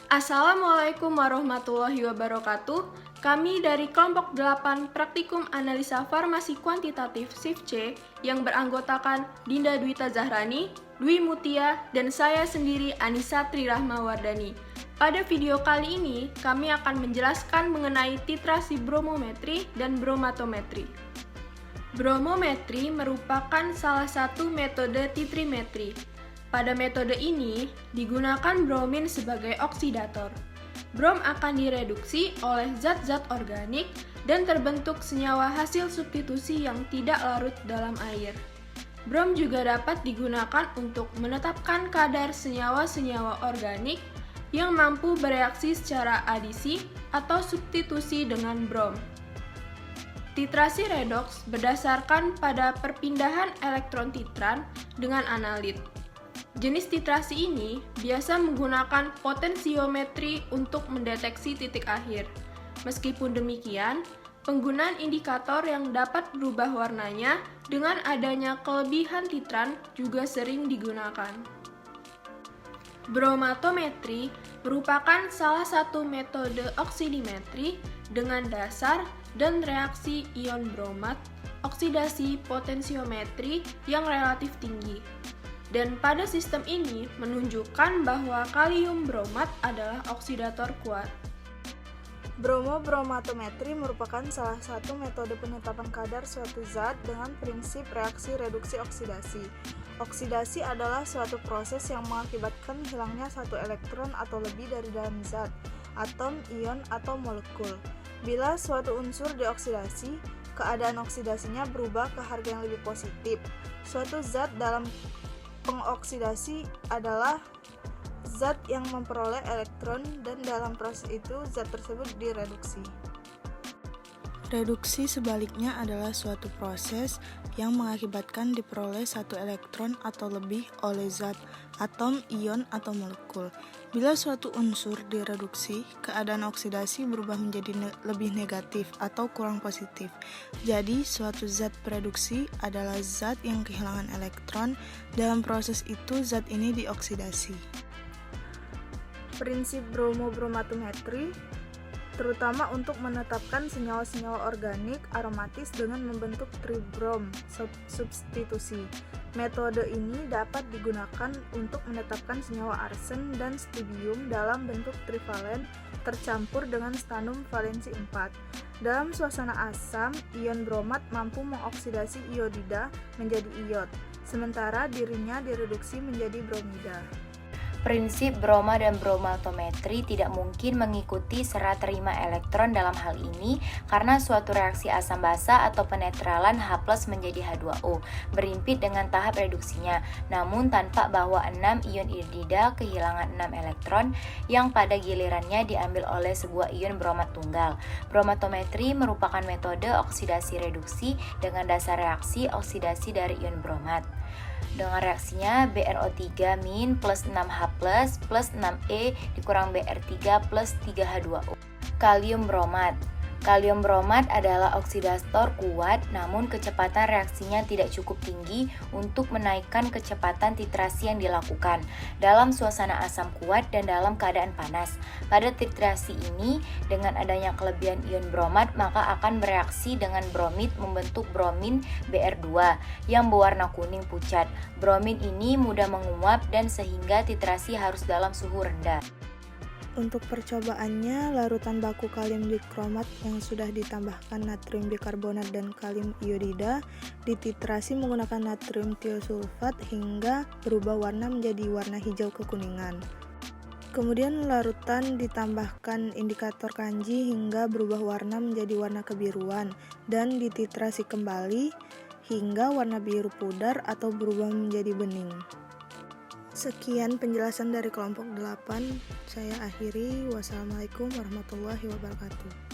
Assalamualaikum warahmatullahi wabarakatuh. Kami dari kelompok 8 Praktikum Analisa Farmasi Kuantitatif Shift C yang beranggotakan Dinda Dwita Zahrani, Dwi Mutia, dan saya sendiri Anissa Trirahmawardani. Pada video kali ini, kami akan menjelaskan mengenai titrasi bromometri dan bromatometri. Bromometri merupakan salah satu metode titrimetri. Pada metode ini, digunakan bromin sebagai oksidator. Brom akan direduksi oleh zat-zat organik dan terbentuk senyawa hasil substitusi yang tidak larut dalam air. Brom juga dapat digunakan untuk menetapkan kadar senyawa-senyawa organik yang mampu bereaksi secara adisi atau substitusi dengan brom. Titrasi redoks berdasarkan pada perpindahan elektron titran dengan analit. Jenis titrasi ini biasa menggunakan potensiometri untuk mendeteksi titik akhir. Meskipun demikian, penggunaan indikator yang dapat berubah warnanya dengan adanya kelebihan titran juga sering digunakan. Bromatometri merupakan salah satu metode oksidimetri dengan dasar dan reaksi ion bromat, oksidasi potensiometri yang relatif tinggi. Dan pada sistem ini menunjukkan bahwa kalium bromat adalah oksidator kuat. Bromo-bromatometri merupakan salah satu metode penetapan kadar suatu zat dengan prinsip reaksi reduksi oksidasi. Oksidasi adalah suatu proses yang mengakibatkan hilangnya satu elektron atau lebih dari dalam zat, atom, ion, atau molekul. Bila suatu unsur dioksidasi, keadaan oksidasinya berubah ke harga yang lebih positif. Suatu zat dalam pengoksidasi adalah zat yang memperoleh elektron dan dalam proses itu zat tersebut direduksi. Reduksi sebaliknya adalah suatu proses yang mengakibatkan diperoleh satu elektron atau lebih oleh zat, atom, ion, atau molekul. Bila suatu unsur direduksi, keadaan oksidasi berubah menjadi lebih negatif atau kurang positif. Jadi, suatu zat bereduksi adalah zat yang kehilangan elektron. Dalam proses itu, zat ini dioksidasi. Prinsip bromo-bromatometri terutama untuk menetapkan senyawa-senyawa organik aromatis dengan membentuk tribrom substitusi. Metode ini dapat digunakan untuk menetapkan senyawa arsen dan strontium dalam bentuk trivalen tercampur dengan stannum valensi 4. Dalam suasana asam, ion bromat mampu mengoksidasi iodida menjadi iod, sementara dirinya direduksi menjadi bromida. Prinsip broma dan bromatometri tidak mungkin mengikuti serat terima elektron dalam hal ini karena suatu reaksi asam basa atau penetralan H+ menjadi H2O berimpit dengan tahap reduksinya, namun tanpa bahwa 6 ion iodida kehilangan 6 elektron yang pada gilirannya diambil oleh sebuah ion bromat tunggal. Bromatometri merupakan metode oksidasi reduksi dengan dasar reaksi oksidasi dari ion bromat. Dengan reaksinya BrO3- plus 6H+ plus 6E dikurang Br3 plus 3H2O. Kalium bromat. Kalium bromat adalah oksidator kuat, namun kecepatan reaksinya tidak cukup tinggi untuk menaikkan kecepatan titrasi yang dilakukan dalam suasana asam kuat dan dalam keadaan panas. Pada titrasi ini, dengan adanya kelebihan ion bromat, maka akan bereaksi dengan bromid membentuk bromin Br2 yang berwarna kuning pucat. Bromin ini mudah menguap dan sehingga titrasi harus dalam suhu rendah. Untuk percobaannya, larutan baku kalium dikromat yang sudah ditambahkan natrium bikarbonat dan kalium iodida dititrasi menggunakan natrium tiosulfat hingga berubah warna menjadi warna hijau kekuningan. Kemudian larutan ditambahkan indikator kanji hingga berubah warna menjadi warna kebiruan dan dititrasi kembali hingga warna biru pudar atau berubah menjadi bening. Sekian penjelasan dari kelompok 8. Saya akhiri. Wassalamualaikum warahmatullahi wabarakatuh.